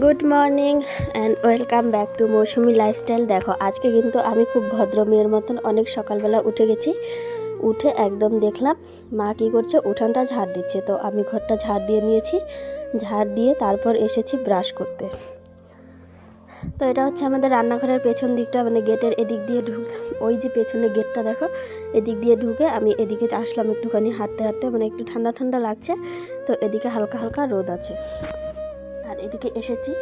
Good morning and welcome back to Mousumi lifestyle. দেখো আজকে কিন্তু আমি খুব ভদ্র মেয়ের মতন অনেক সকালবেলা উঠে গেছি। উঠে একদম দেখলাম মা কী করছে, উঠানটা ঝাড় দিচ্ছে। তো আমি ঘরটা ঝাড় দিয়ে নিয়েছি, ঝাড় দিয়ে তারপর এসেছি ব্রাশ করতে। তো এটা হচ্ছে আমাদের রান্নাঘরের পেছন দিকটা, মানে গেটের এদিক দিয়ে ঢুকলাম। ওই যে পেছনে গেটটা দেখো, এদিক দিয়ে ঢুকে আমি এদিকে আসলাম একটুখানি হাঁটতে হাঁটতে, মানে একটু ঠান্ডা ঠান্ডা লাগছে। তো এদিকে হালকা হালকা রোদ আছে। আর এদিকে এসেছি,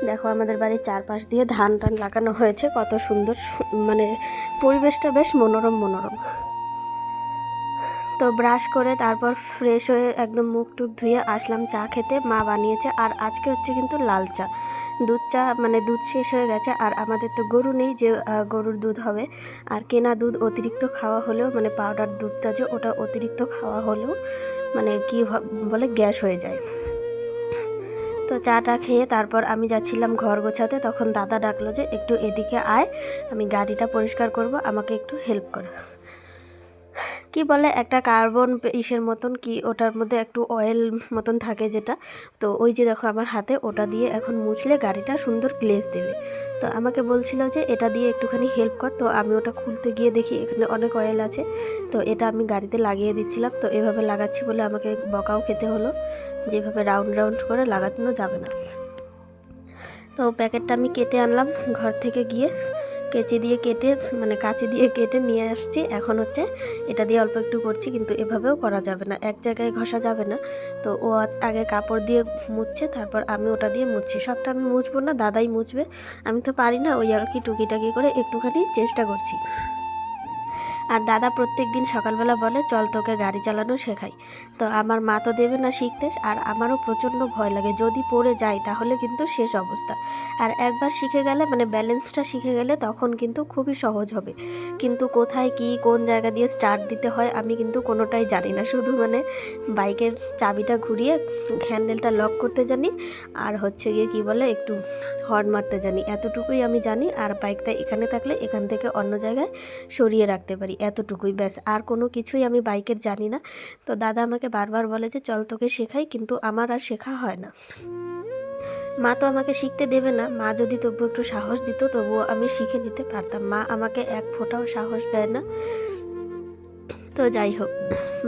দেখো আমাদের বাড়ির চারপাশ দিয়ে ধান টান লাগানো হয়েছে, কত সুন্দর, মানে পরিবেশটা বেশ মনোরম মনোরম। তো ব্রাশ করে তারপর ফ্রেশ হয়ে একদম মুখ টুক ধুয়ে আসলাম চা খেতে। মা বানিয়েছে, আর আজকে হচ্ছে কিন্তু লাল চা। দুধ চা মানে দুধ শেষ হয়ে গেছে, আর আমাদের তো গরু নেই যে গরুর দুধ হবে। আর কেনা দুধ অতিরিক্ত খাওয়া হলেও, মানে পাউডার দুধটা যে ওটা অতিরিক্ত খাওয়া হলেও মানে কি বলে গ্যাস হয়ে যায়। তো চাটা খেয়ে তারপর আমি যাচ্ছিলাম ঘর গোছাতে, তখন দাদা ডাকলো যে একটু এদিকে আয়, আমি গাড়িটা পরিষ্কার করব, আমাকে একটু হেল্প কর। কি বলে একটা কার্বন ইসের মতন, কি ওটার মধ্যে একটু অয়েল মতন থাকে যেটা, তো ওই যে দেখো আমার হাতে ওটা দিয়ে এখন মুছলে গাড়িটা সুন্দর গ্লেজ দেবে। তো আমাকে বলছিল যে এটা দিয়ে একটুখানি হেল্প কর। তো আমি ওটা খুলতে গিয়ে দেখি এখানে অনেক অয়েল আছে। তো এটা আমি গাড়িতে লাগিয়ে দিচ্ছিলাম। তো এভাবে লাগাচ্ছি বলে আমাকে বকাও খেতে হলো, যেভাবে রাউন্ড রাউন্ড করে লাগানো যাবে না। তো প্যাকেটটা আমি কেটে আনলাম ঘর থেকে গিয়ে, কেচি দিয়ে কেটে, মানে কাঁচি দিয়ে কেটে নিয়ে আসছি। এখন হচ্ছে এটা দিয়ে অল্প একটু করছি, কিন্তু এভাবেও করা যাবে না, এক জায়গায় ঘষা যাবে না। তো ও আগে কাপড় দিয়ে মুছছে, তারপর আমি ওটা দিয়ে মুছছি। সবটা আমি মুছবো না, দাদাই মুছবে, আমি তো পারি না, ওই আর কি টুকিটাকি করে একটুখানি চেষ্টা করছি। আর দাদা প্রত্যেক দিন সকালবেলা বলে চল তোকে গাড়ি চালানো শেখাই। তো আমার মা তো দেবে না শিখতে, আর আমারও প্রচণ্ড ভয় লাগে, যদি পড়ে যাই তাহলে কিন্তু শেষ অবস্থা। আর একবার শিখে গেলে, মানে ব্যালেন্সটা শিখে গেলে তখন কিন্তু খুবই সহজ হবে। কিন্তু কোথায় কি কোন জায়গা দিয়ে স্টার্ট দিতে হয় আমি কিন্তু কোনোটাই জানি না, শুধু মানে বাইকের চাবিটা ঘুরিয়ে হ্যান্ডেলটা লক করতে জানি, আর হচ্ছে গিয়ে কি বলে একটু হর্ন মারতে জানি, এতটুকুই আমি জানি। আর বাইকটা এখানে থাকলে এখান থেকে অন্য জায়গায় সরিয়ে রাখতে পারি, এতটুকুই ব্যাস, আর কোনো কিছুই আমি বাইকের জানি না। তো দাদা আমাকে বারবার বলে যে চল তোকে শেখাই, কিন্তু আমার আর শেখা হয় না। মা তো আমাকে শিখতে দেবে না, মা যদি তবু একটু সাহস দিত তবুও আমি শিখে নিতে পারতাম, মা আমাকে এক ফোঁটাও সাহস দেয় না। তো যাই হোক,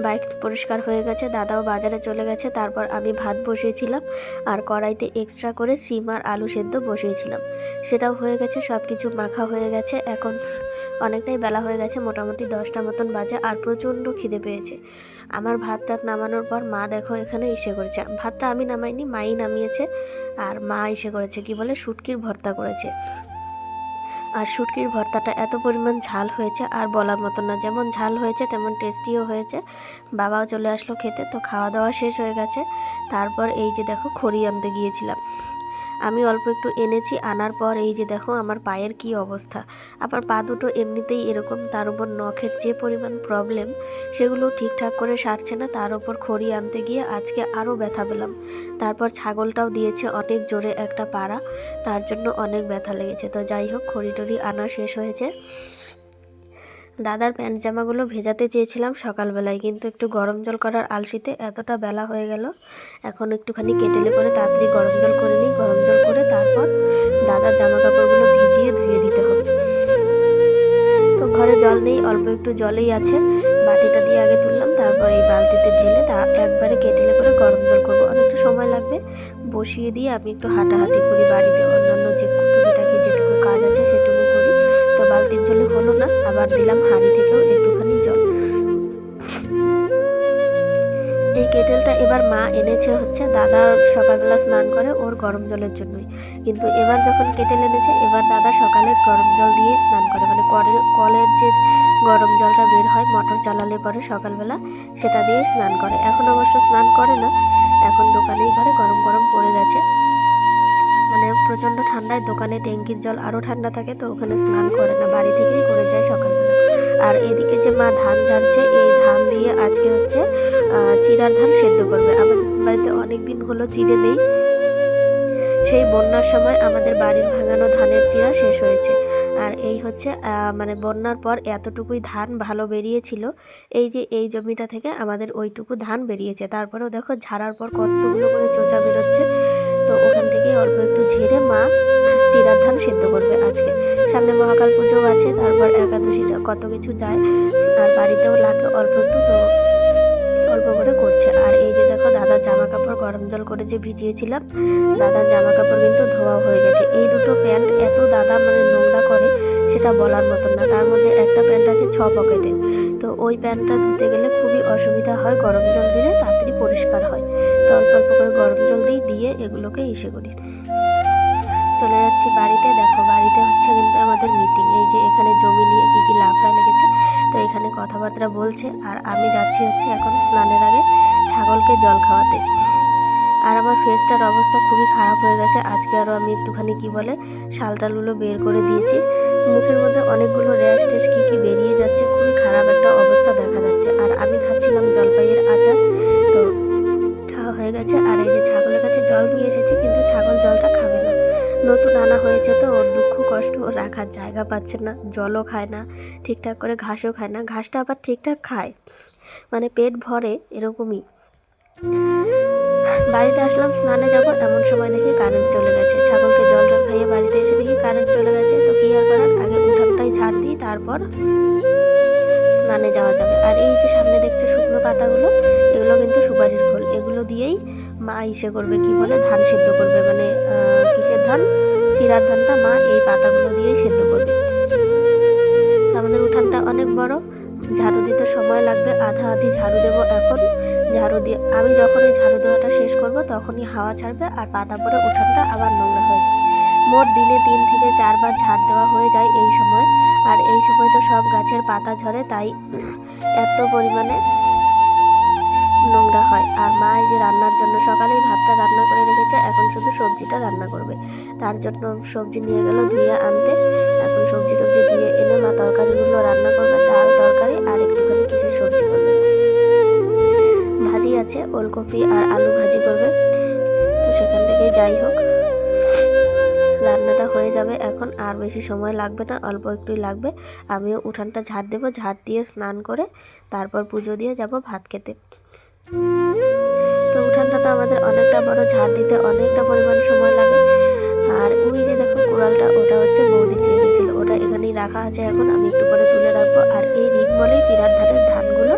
বাইক পরিষ্কার হয়ে গেছে, দাদাও বাজারে চলে গেছে। তারপর আমি ভাত বসিয়েছিলাম, আর কড়াইতে এক্সট্রা করে সিম আর আলু সেদ্ধ বসিয়েছিলাম, সেটাও হয়ে গেছে, সব কিছু মাখা হয়ে গেছে। এখন অনেকটাই বেলা হয়ে গেছে, মোটামুটি 10টা মতন বাজে, আর প্রচণ্ড খিদে পেয়েছে। আমার ভাত টাত নামানোর পর মা দেখো এখানে ইসে করেছে, ভাতটা আমি নামাইনি, মাই নামিয়েছে। আর মা ইসে করেছে কি বলে শুটকির ভর্তা করেছে। আর শুটকির ভর্তাটা এত পরিমাণ ঝাল হয়েছে আর বলার মতো না, যেমন ঝাল হয়েছে তেমন টেস্টিও হয়েছে। বাবাও চলে আসলো খেতে, তো খাওয়া দাওয়া শেষ হয়ে গেছে। তারপর এই যে দেখো খড়ি আনতে গিয়েছিলাম, আমি অল্প একটু এনেছি, আনার পর এই যে দেখো আমার পায়ের কি অবস্থা। আমার পা দুটো এমনিতেই এরকম, তার উপর নখের যে পরিমাণ প্রবলেম সেগুলো ঠিকঠাক করে সারছে না, তার উপর খড়ি আনতে গিয়ে আজকে আরও ব্যথা পেলাম। তারপর ছাগলটাও দিয়েছে অনেক জোরে একটা পাড়া, তার জন্য অনেক ব্যথা লেগেছে। তো যাই হোক, খড়ি টড়ি আনা শেষ হয়েছে। দাদার প্যান্ট জামাগুলো ভেজাতে চেয়েছিলাম সকালবেলায়, কিন্তু একটু গরম জল করার আলসিতে এতটা বেলা হয়ে গেল। এখন একটুখানি কেটেলে করে তাড়াতাড়ি গরম জল করে নিই, গরম জল করে তারপর দাদার জামা কাপড়গুলো ভিজিয়ে ধুয়ে দিতে হবে। তো ঘরে জল নেই, অল্প একটু জলেই আছে, বাটিটা দিয়ে আগে তুললাম, তারপর এই বালতিতে ঢেলে একবারে কেটেলে করে গরম জল করবো, অনেকটা সময় লাগবে। বসিয়ে দিয়ে আমি একটু হাঁটাহাঁটি করি বাড়িতে, অন্যান্য যে টুকিটাকি যেটুকু কাজ আছে সেটুকু করি। তো বালতির জলে হলো না, আবার দিলাম হাঁড়ি থেকেও একটুখানি জল। এই কেটেলটা এবার মা এনেছে হচ্ছে দাদা সকালবেলা স্নান করে ওর গরম জলের জন্যই, কিন্তু এবার যখন কেটেল এনেছে এবার দাদা সকালে গরম জল দিয়েই স্নান করে, মানে কলের যে গরম জলটা বের হয় মোটর চালালে পরে সকালবেলা, সেটা দিয়েই স্নান করে। এখন অবশ্য স্নান করে না, এখন দোকানেই করে, গরম গরম পড়ে গেছে, মানে প্রচণ্ড ঠান্ডায় দোকানে ট্যাঙ্কির জল আরও ঠান্ডা থাকে, তো ওখানে স্নান করে না, বাড়ি থেকেই করে যায় সকালবেলা। আর এদিকে যে মা ধান ঝাড়ছে, এই ধান দিয়ে আজকে হচ্ছে চিরার ধান সেদ্ধ করবে। আমাদের বাড়িতে অনেক দিন হলো চিড়ে নেই, সেই বন্যার সময় আমাদের বাড়ির ভাঙানো ধানের চিরা শেষ হয়েছে। আর এই হচ্ছে মানে বন্যার পর এতটুকুই ধান ভালো বেরিয়েছিল, এই যে এই জমিটা থেকে আমাদের ওইটুকু ধান বেরিয়েছে। তারপরেও দেখো ঝাড়ার পর কতগুলো করে চোচা বেরোচ্ছে, তো ওখান থেকে অল্প একটু ঝেড়ে মহাকাল পুজোও আছে, তারপর একাদশী কত কিছু যায়, আর বাড়িতেও লাগে অল্প একটু, তো অল্প করে করছে। আর এই যে দেখো দাদার জামা কাপড় গরম জল করে যে ভিজিয়েছিলাম, দাদার জামা কাপড় কিন্তু ধোয়া হয়ে গেছে। এই দুটো প্যান্ট এত দাদা মানে নোংরা করে সেটা বলার মতন না। তার মধ্যে একটা প্যান্ট আছে 6 পকেটের, তো ওই প্যান্টটা ধুতে গেলে খুবই অসুবিধা হয়, গরম জল দিলে তাড়াতাড়ি পরিষ্কার হয়। তো অল্প অল্প করে গরম জল দিয়ে এগুলোকে ইসে করি। চলে যাচ্ছি বাড়িতে। দেখো বাড়িতে হচ্ছে কিন্তু আমাদের মিটিং, এই যে এখানে জমি নিয়ে কী কী লাফড়া লেগেছে, তো এখানে কথাবার্তা বলছে। আর আমি যাচ্ছি হচ্ছে এখন স্নানের আগে ছাগলকে জল খাওয়াতে। আর আমার ফেসটার অবস্থা খুবই খারাপ হয়ে গেছে আজকে। আরও আমি একটুখানি কি বলে শালটালগুলো বের করে দিয়েছি, মুখের মধ্যে অনেকগুলো র্যাশ ট্যাশ কী বেরিয়ে যাচ্ছে, খুবই খারাপ একটা অবস্থা দেখা যাচ্ছে। আর আমি খাচ্ছিলাম জলপাইয়ের আচার, তো খাওয়া হয়ে গেছে। আর এই যে ছাগলের কাছে জল নিয়ে এসেছি, কিন্তু ছাগল জলটা খাবে না, নতুন আনা হয়েছে তো ওর দুঃখ কষ্ট, ও রাখার জায়গা পাচ্ছে না, জলও খায় না ঠিকঠাক করে, ঘাসও খায় না। ঘাসটা আবার ঠিকঠাক খায়, মানে পেট ভরে এরকমই। বাড়িতে আসলাম স্নানে যাব, এমন সময় দেখি কারেন্ট চলে গেছে। ছাগলকে জল খাইয়ে বাড়িতে এসে দেখি কারেন্ট চলে গেছে। তো কী আর করার, আগে উঠানটাই ঝাড় দিই, তারপর স্নানে যাওয়া যাবে। আর এই যে সামনে দেখছো শুকনো পাতাগুলো, এগুলো কিন্তু সুপারির খোল, এগুলো দিয়েই মা ইসে করবে কি বলে ধান সেদ্ধ করবে, মানে কিসের ধান, চিরার ধানটা মা এই পাতাগুলো দিয়েই সেদ্ধ করবে। আমাদের উঠানটা অনেক বড়, ঝাড়ু দিতে সময় লাগবে, আধা আধি ঝাড়ু দেবো এখন। ঝাড়ু দিয়ে আমি যখনই ঝাড়ু দেওয়াটা শেষ করব তখনই হাওয়া ছাড়বে আর পাতা পরে উঠানটা আবার নোংরা হয়ে যাবে। মোট দিনে 3 থেকে 4 বার ঝাড় দেওয়া হয়ে যায় এই সময়। আর এই সময় তো সব গাছের পাতা ঝরে, তাই এত পরিমাণে নোংরা হয়। আর মা এই যে রান্নার জন্য সকালেই ভাতটা রান্না করে রেখেছে, এখন শুধু সবজিটা রান্না করবে। তার জন্য সবজি নিয়ে গেল ধুয়ে আনতে, এখন সবজি টবজি ধুয়ে এনে মা তরকারিগুলো রান্না করবে, ডাল তরকারি আর একটুখানি কিসের সবজি করবে। ভাজি আছে, ওলকপি আর আলু ভাজি করবে। তো সেখান থেকেই যাই হোক রান্নাটা হয়ে যাবে এখন, আর বেশি সময় লাগবে না, অল্প একটুই লাগবে। আমিও উঠানটা ঝাড় দেবো, ঝাড় দিয়ে স্নান করে তারপর পুজো দিয়ে যাব ভাত খেতে। তো উঠানটা তো আমাদের অনেকটা বড়, ঝাড় দিতে অনেকটা পরিমাণ সময় লাগে। আর ওই যে দেখো কুড়ালটা, ওটা হচ্ছে বৌদি দিয়ে গেছিলো, ওটা এখানেই রাখা আছে, এখন আমি একটু করে তুলে রাখবো। আর এই রিং বলেই চিরার ধানের ধানগুলো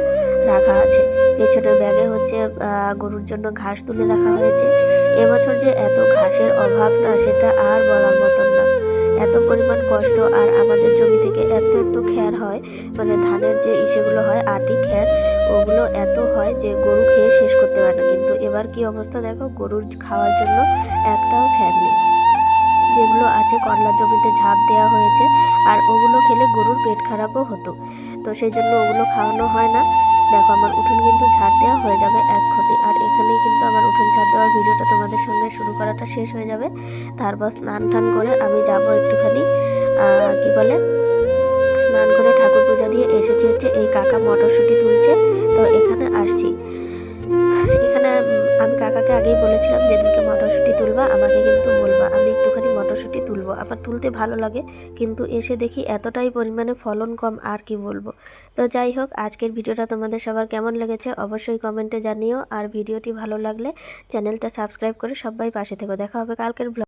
রাখা আছে। পেছনের ব্যাগে হচ্ছে গরুর জন্য ঘাস তুলে রাখা হয়েছে। এবছর যে এত ঘাসের অভাব না, সেটা আর বলার মতন না, এত পরিমাণ কষ্ট। আর আমাদের জমি থেকে এত খ্যার হয়, মানে ধানের যে ইসেগুলো হয় আটি খ্যার, ওগুলো এত হয় যে গরু খেয়ে শেষ করতে পারে না। কিন্তু এবার কি অবস্থা দেখো, গরুর খাওয়ার জন্য একটাও খ্যার নেই। যেগুলো আছে করলা জমিতে ঝাঁপ দেওয়া হয়েছে, আর ওগুলো খেলে গরুর পেট খারাপও হতো, তো সেই জন্য ওগুলো খাওয়ানো হয় না। দেখো আমার উঠোন কিন্তু ঝাড় দেওয়া হয়ে যাবে এক্ষুনি। আর এখানেই কিন্তু আমার উঠোন ঝাড় দেওয়ার ভিডিওটা তোমাদের সঙ্গে শুরু করাটা শেষ হয়ে যাবে। তারপর স্নান টান করে আমি যাব একটুখানি কি বলে স্নান করে ঠাকুর পূজা দিয়ে এসেছি হচ্ছে এই কাকা মটরশুঁটি তুলছে, তো এখানে আসছি। এখানে আমি কাকাকে আগেই বলেছিলাম যেদিনকে মটরশুঁটি তুলবা আমাকে কিন্তু বলবা, আমি একটুখানি মটরশুঁটি তুলবো, আমার তুলতে ভালো লাগে, কিন্তু এসে দেখি এতটাই পরিমাণে ফলন কম, আর কি বলবো। তো যাই হোক, আজকের ভিডিওটা তোমাদের সবার কেমন লেগেছে অবশ্যই কমেন্টে জানিও। আর ভিডিওটি ভালো লাগলে চ্যানেলটা সাবস্ক্রাইব করে সবাই পাশে থেকো। দেখা হবে কালকের ব্লগ।